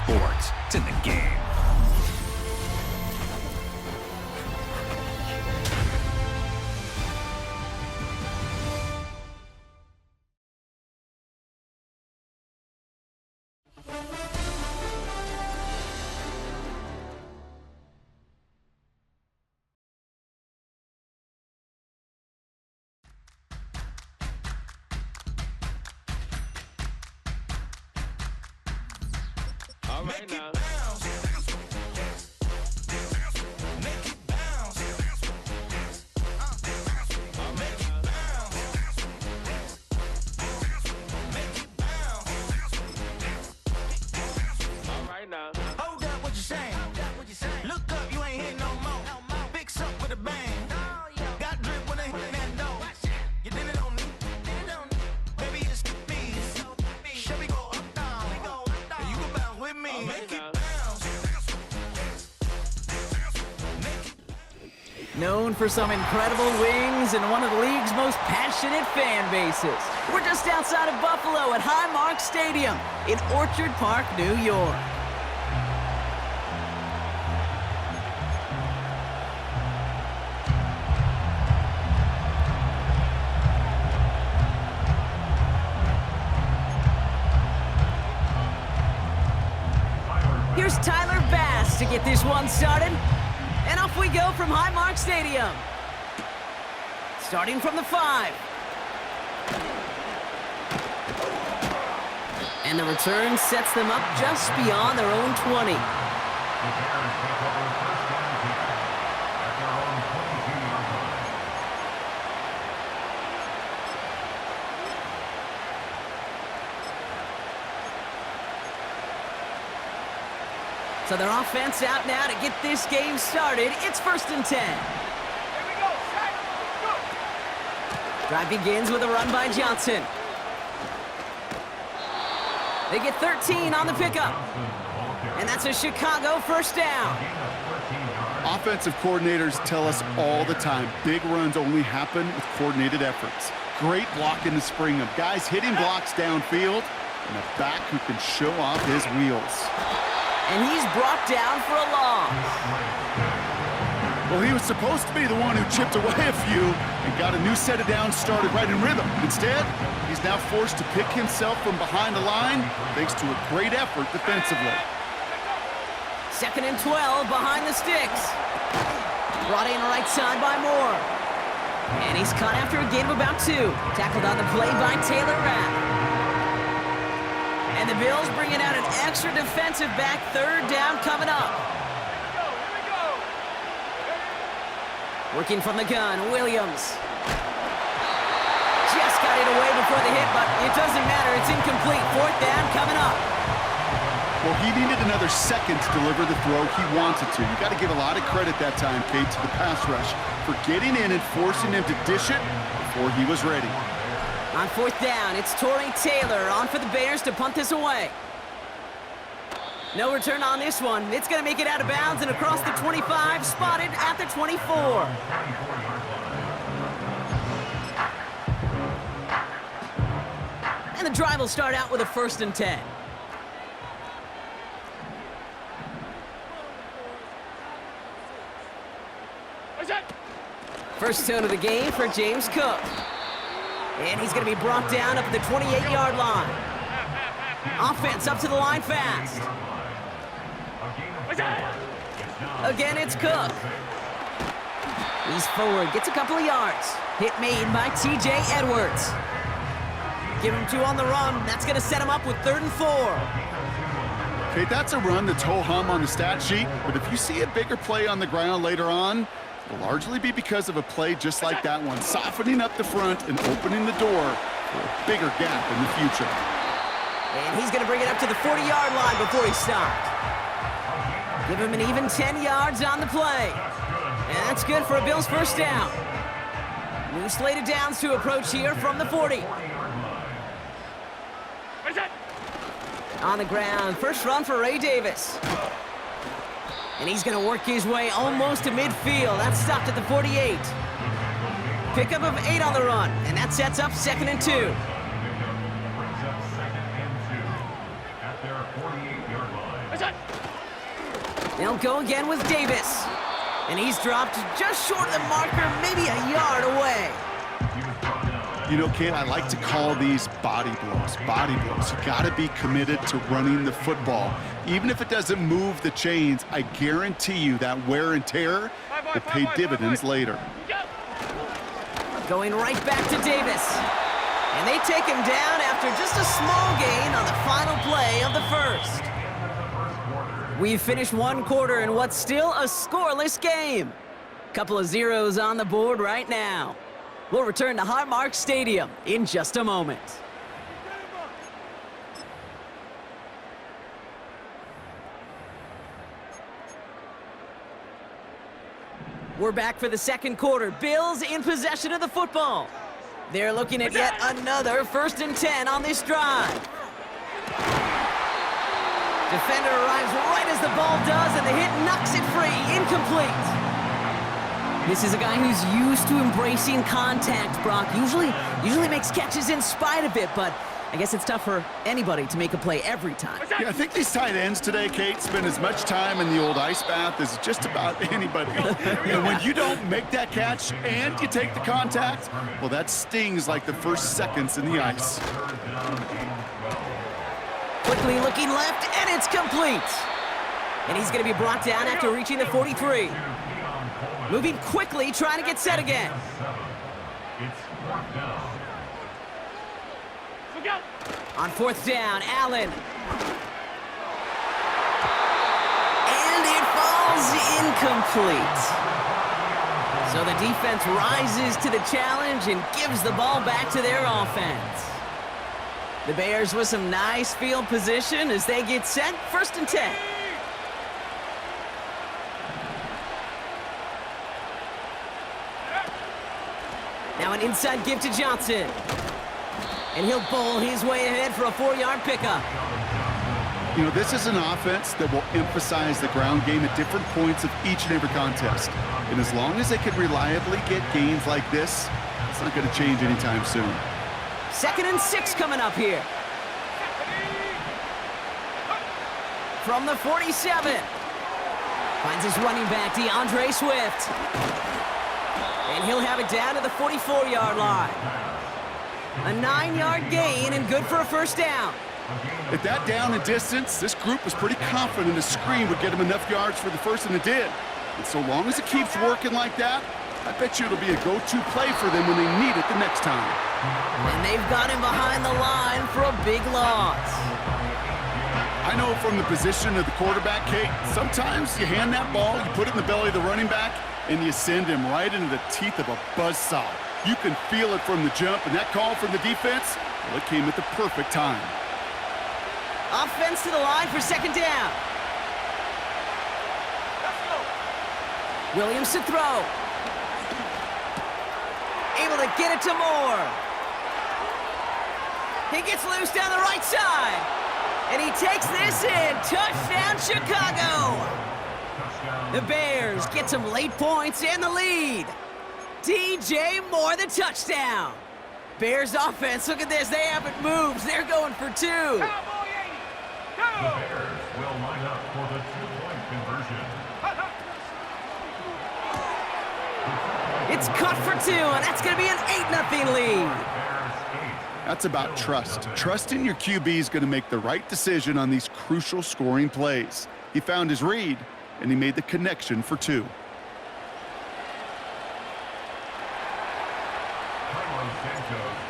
sports. It's in the game. All right now. Hold up, what you saying? Look up, you ain't hitting no more. Fix up with a bang. Got drip when I hit that door. You did it on me. Baby, it's me. Shall we go up, down? And you go bounce with me. Make it bounce. Known for some incredible wings and one of the league's most passionate fan bases. We're just outside of Buffalo at Highmark Stadium in Orchard Park, New York. Here's Tyler Bass to get this one started. And off we go from Highmark Stadium. Starting from the 5. And the return sets them up just beyond their own 20. So their offense out now to get this game started. It's 1st and 10. Here we go. Drive begins with a run by Johnson. They get 13 on the pickup. And that's a Chicago first down. Offensive coordinators tell us all the time, big runs only happen with coordinated efforts. Great block in the spring of guys hitting blocks downfield and a back who can show off his wheels. And he's brought down for a loss. Well, he was supposed to be the one who chipped away a few and got a new set of downs started right in rhythm. Instead, he's now forced to pick himself from behind the line thanks to a great effort defensively. 2nd and 12 behind the sticks. Brought in right side by Moore. And he's caught after a gain of about 2. Tackled on the play by Taylor Rapp. And the Bills bringing out an extra defensive back. 3rd down coming up. Here we go. Working from the gun, Williams. Just got it away before the hit, but it doesn't matter. It's incomplete. 4th down coming up. Well, he needed another second to deliver the throw he wanted to. You got to give a lot of credit that time, Kate, to the pass rush for getting in and forcing him to dish it before he was ready. On 4th down, it's Torrey Taylor on for the Bears to punt this away. No return on this one. It's going to make it out of bounds and across the 25, spotted at the 24. And the drive will start out with a 1st and 10. First tone of the game for James Cook. And he's going to be brought down up at the 28-yard line. Offense up to the line fast. Again, it's Cook. He's forward, gets a couple of yards. Hit made by T.J. Edwards. Give him 2 on the run. That's going to set him up with 3rd and 4. Okay, that's a run that's ho-hum on the stat sheet, but if you see a bigger play on the ground later on, it'll largely be because of a play just like that one, softening up the front and opening the door for a bigger gap in the future. And he's going to bring it up to the 40-yard line before he stopped. Give him an even 10 yards on the play. And that's good for a Bills first down. New slate of downs to approach here from the 40. On the ground, first run for Ray Davis. And he's going to work his way almost to midfield. That's stopped at the 48. Pickup of 8 on the run, and that sets up 2nd and 2. They'll go again with Davis. And he's dropped just short of the marker, maybe a yard away. You know, Kate, I like to call these body blows. Body blows. You got to be committed to running the football. Even if it doesn't move the chains, I guarantee you that wear and tear will pay dividends later. Going right back to Davis. And they take him down after just a small gain on the final play of the first. We've finished one quarter in what's still a scoreless game. Couple of zeros on the board right now. We'll return to Highmark Stadium in just a moment. We're back for the second quarter. Bills in possession of the football. They're looking at yet another 1st and 10 on this drive. Defender arrives right as the ball does, and the hit knocks it free. Incomplete. This is a guy who's used to embracing contact, Brock. Usually makes catches in spite of it, but I guess it's tough for anybody to make a play every time. Yeah, I think these tight ends today, Kate, spend as much time in the old ice bath as just about anybody. And when you don't make that catch and you take the contact, well, that stings like the first seconds in the ice. Quickly looking left, and it's complete. And he's going to be brought down after reaching the 43. Moving quickly, trying to get set again. On 4th down, Allen. And it falls incomplete. So the defense rises to the challenge and gives the ball back to their offense. The Bears with some nice field position as they get set, 1st and 10. Now an inside give to Johnson. And he'll bowl his way ahead for a 4-yard pickup. You know, this is an offense that will emphasize the ground game at different points of each and every contest. And as long as they can reliably get gains like this, it's not going to change anytime soon. 2nd and 6 coming up here. From the 47. Finds his running back, DeAndre Swift. And he'll have it down to the 44-yard line. A 9-yard gain and good for a 1st down. At that down and distance, this group was pretty confident a screen would get them enough yards for the first, and it did. And so long as it keeps working like that, I bet you it'll be a go-to play for them when they need it the next time. And they've got him behind the line for a big loss. I know from the position of the quarterback, Kate, sometimes you hand that ball, you put it in the belly of the running back, and you send him right into the teeth of a buzzsaw. You can feel it from the jump, and that call from the defense, well, it came at the perfect time. Offense to the line for 2nd down. Williams to throw. Able to get it to Moore. He gets loose down the right side. And he takes this in. Touchdown, Chicago. The Bears get some late points and the lead. DJ Moore, the touchdown. Bears offense, look at this. They haven't moved. They're going for 2. Cowboy 80. The Go! Bears will line up for the 2-point conversion. It's cut for 2, and that's going to be an 8-0 lead. That's about trust. Trusting your QB is going to make the right decision on these crucial scoring plays. He found his read, and he made the connection for 2.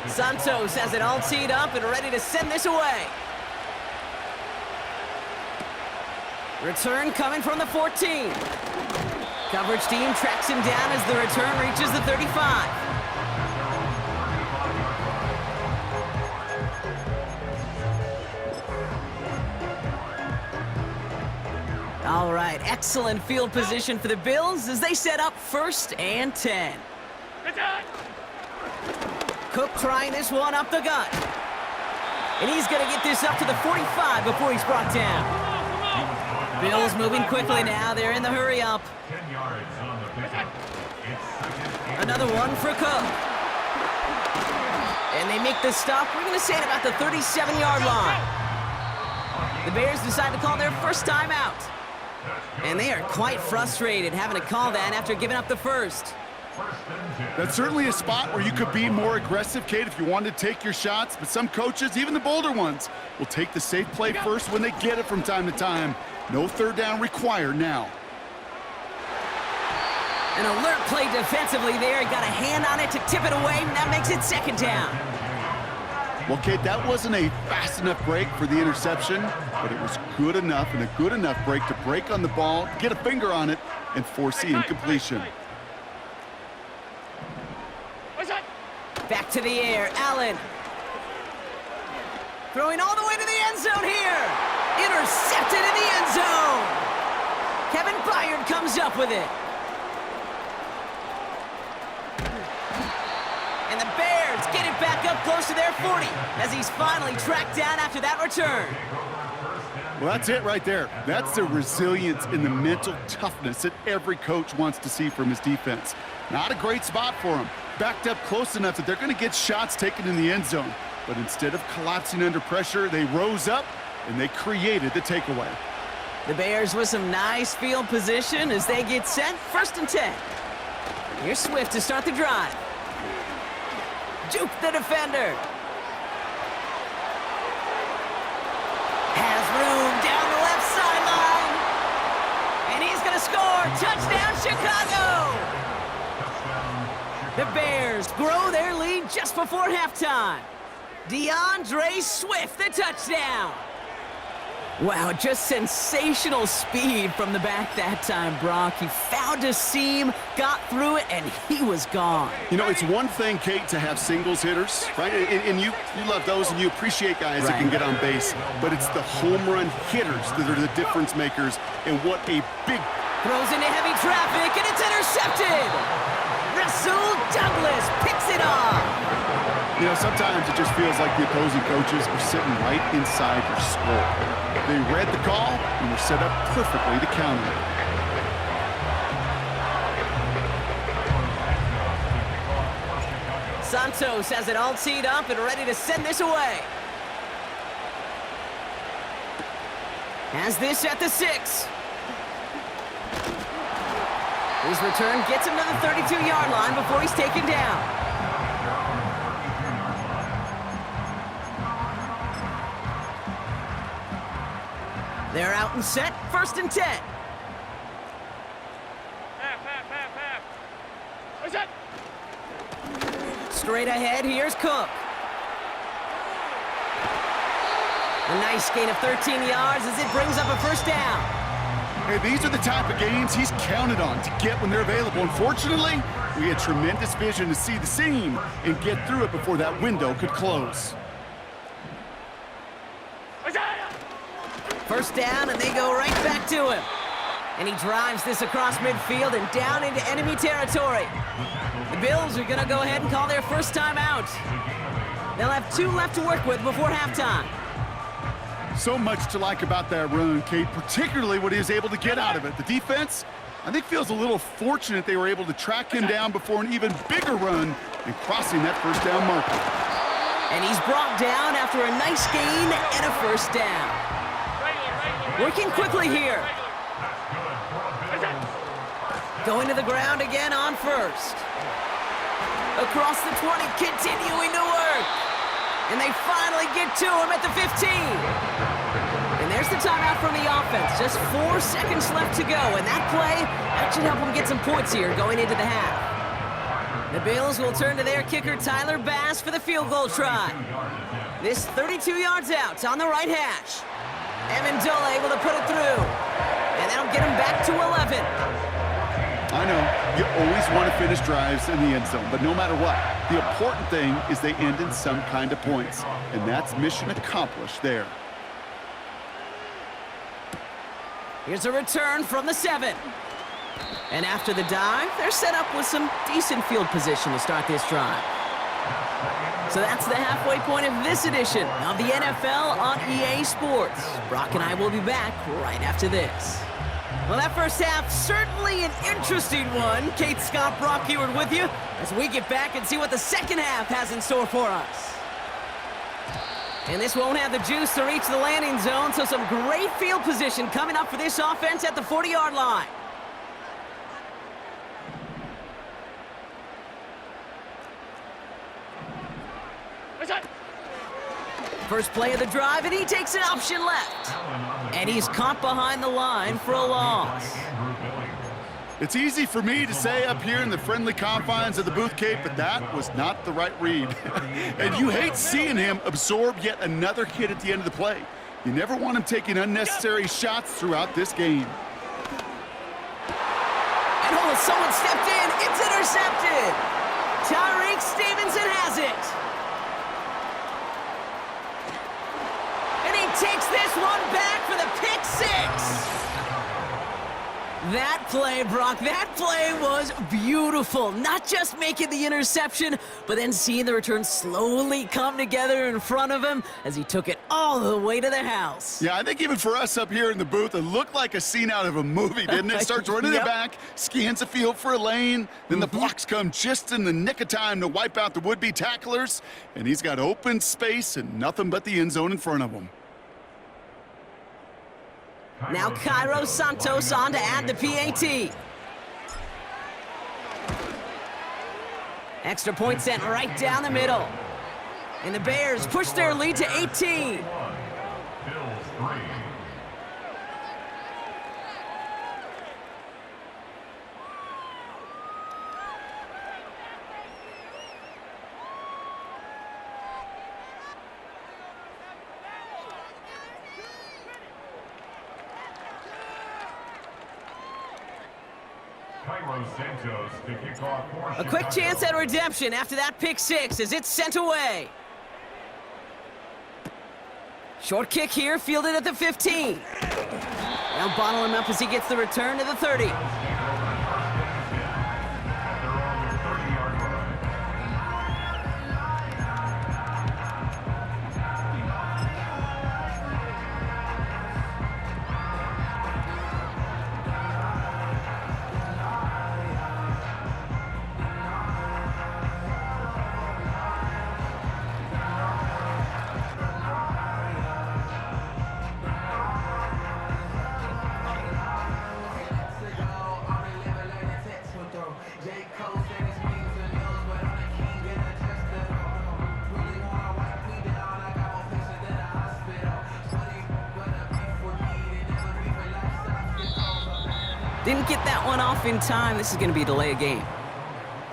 Santos has it all teed up and ready to send this away. Return coming from the 14. Coverage team tracks him down as the return reaches the 35. All right, excellent field position for the Bills as they set up 1st and 10. Cook trying this one up the gut. And he's going to get this up to the 45 before he's brought down. Bills moving quickly now. They're in the hurry up. 10 yards on the pickup. Another one for Cook. And they make the stop. We're going to say at about the 37-yard line. The Bears decide to call their first time out. And they are quite frustrated having to call that after giving up the first. That's certainly a spot where you could be more aggressive, Kate, if you wanted to take your shots. But some coaches, even the bolder ones, will take the safe play first when they get it from time to time. No third down required now. An alert play defensively there. Got a hand on it to tip it away, and that makes it second down. Well, Kate, that wasn't a fast enough break for the interception, but it was good enough and a good enough break to break on the ball, get a finger on it, and force the incompletion. Back to the air, Allen. Throwing all the way to the end zone here. Intercepted in the end zone. Kevin Byard comes up with it. And the Bears get it back up close to their 40 as he's finally tracked down after that return. Well, that's it right there. That's the resilience and the mental toughness that every coach wants to see from his defense. Not a great spot for him. Backed up close enough that they're going to get shots taken in the end zone. But instead of collapsing under pressure, they rose up and they created the takeaway. The Bears with some nice field position as they get set. 1st and 10. Here's Swift to start the drive. Juke the defender. Has room down the left sideline. And he's going to score. Touchdown, Chicago! The Bears grow their lead just before halftime. DeAndre Swift, the touchdown. Wow, just sensational speed from the back that time, Brock. He found a seam, got through it, and he was gone. You know, it's one thing, Kate, to have singles hitters, right? And you love those, and you appreciate guys that can get on base. But it's the home run hitters that are the difference makers, and what a big... Throws into heavy traffic, and it's intercepted. Rasul Douglas picks it off. You know, sometimes it just feels like the opposing coaches are sitting right inside your skull. They read the call and were set up perfectly to counter it. Santos has it all teed up and ready to send this away. Has this at the 6. His return gets him to the 32-yard line before he's taken down. They're out and set, 1st and 10. What's that? Straight ahead, here's Cook. A nice gain of 13 yards as it brings up a 1st down. Hey, these are the type of games he's counted on to get when they're available. Unfortunately, we had tremendous vision to see the seam and get through it before that window could close. 1st down, and they go right back to him. And he drives this across midfield and down into enemy territory. The Bills are going to go ahead and call their 1st time out. They'll have 2 left to work with before halftime. So much to like about that run, Kate, particularly what he was able to get out of it. The defense, I think, feels a little fortunate they were able to track him down before an even bigger run and crossing that 1st down marker. And he's brought down after a nice gain and a 1st down. Working quickly here. Going to the ground again on 1st. Across the 20, continuing to work. And they finally get to him at the 15. And there's the timeout from the offense. Just 4 seconds left to go. And that play, that should help them get some points here going into the half. The Bills will turn to their kicker, Tyler Bass, for the field goal try. This 32 yards out on the right hash. Amendola able to put it through. And that'll get him back to 11. I know, you always want to finish drives in the end zone, but no matter what, the important thing is they end in some kind of points, and that's mission accomplished there. Here's a return from the 7. And after the dive, they're set up with some decent field position to start this drive. So that's the halfway point of this edition of the NFL on EA Sports. Brock and I will be back right after this. Well, that 1st half, certainly an interesting one. Kate, Scott, Brock Heward with you as we get back and see what the 2nd half has in store for us. And this won't have the juice to reach the landing zone, so some great field position coming up for this offense at the 40-yard line. First play of the drive, and he takes an option left. And he's caught behind the line for a loss. It's easy for me to say up here in the friendly confines of the Booth Cape, but that was not the right read. And you hate seeing him absorb yet another hit at the end of the play. You never want him taking unnecessary shots throughout this game. And oh, someone stepped in. It's intercepted. Tyreek Stevenson has it. And he takes this one back for the pick six. That play, Brock, that play was beautiful. Not just making the interception, but then seeing the return slowly come together in front of him as he took it all the way to the house. Yeah, I think even for us up here in the booth, it looked like a scene out of a movie, didn't it? Starts running Yep. the back, scans the field for a lane, then the blocks come just in the nick of time to wipe out the would-be tacklers, and he's got open space and nothing but the end zone in front of him. Now Cairo Santos on to add the PAT. Extra point sent right down the middle. And the Bears push their lead to 18. Bills 3. Santos to kick off for A quick Chicago. chance at redemption after that pick six as it's sent away. Short kick here, fielded at the 15. They'll bottle him up as he gets the return to the 30. At their own 30-yard line. Didn't get that one off in time. This is going to be a delay of game.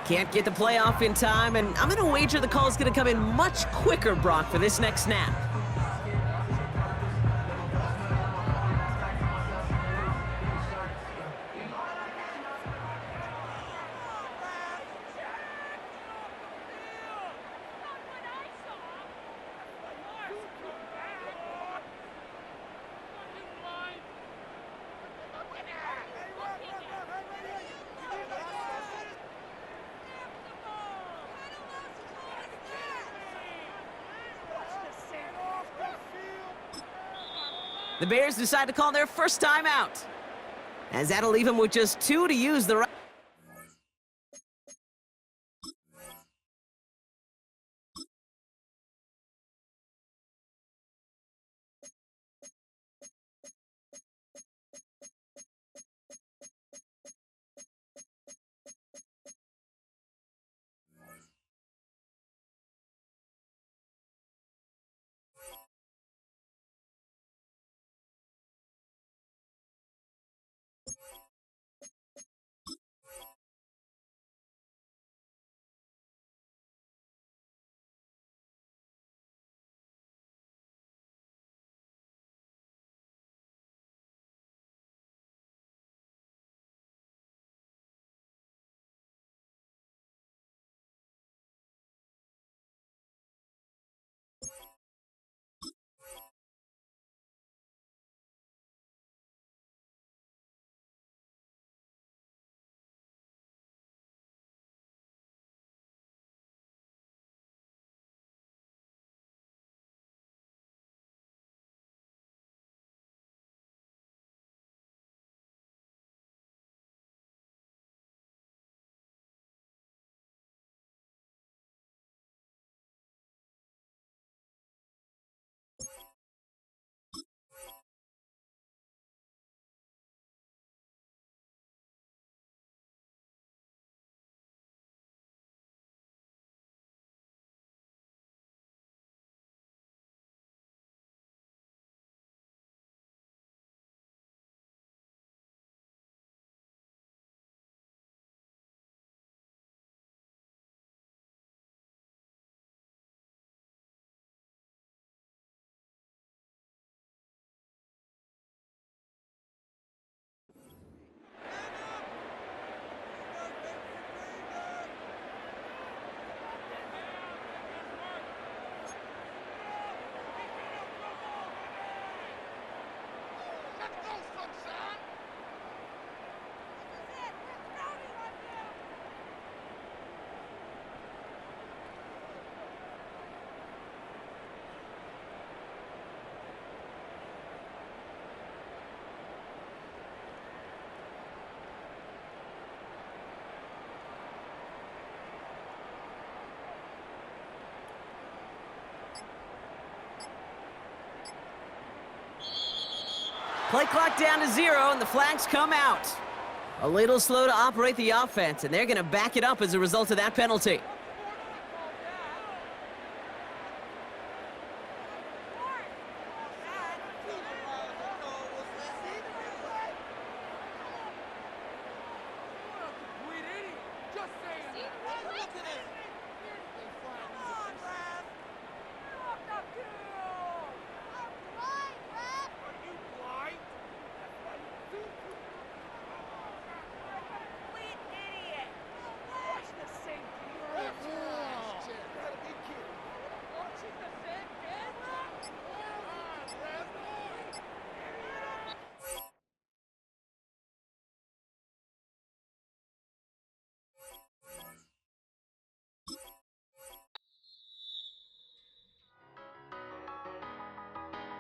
Can't get the play off in time, and I'm going to wager the call is going to come in much quicker, Brock, for this next snap. The Bears decide to call their first time out, as that'll leave them with just 2 to use the right. Play clock down to 0, and the flags come out. A little slow to operate the offense, and they're going to back it up as a result of that penalty.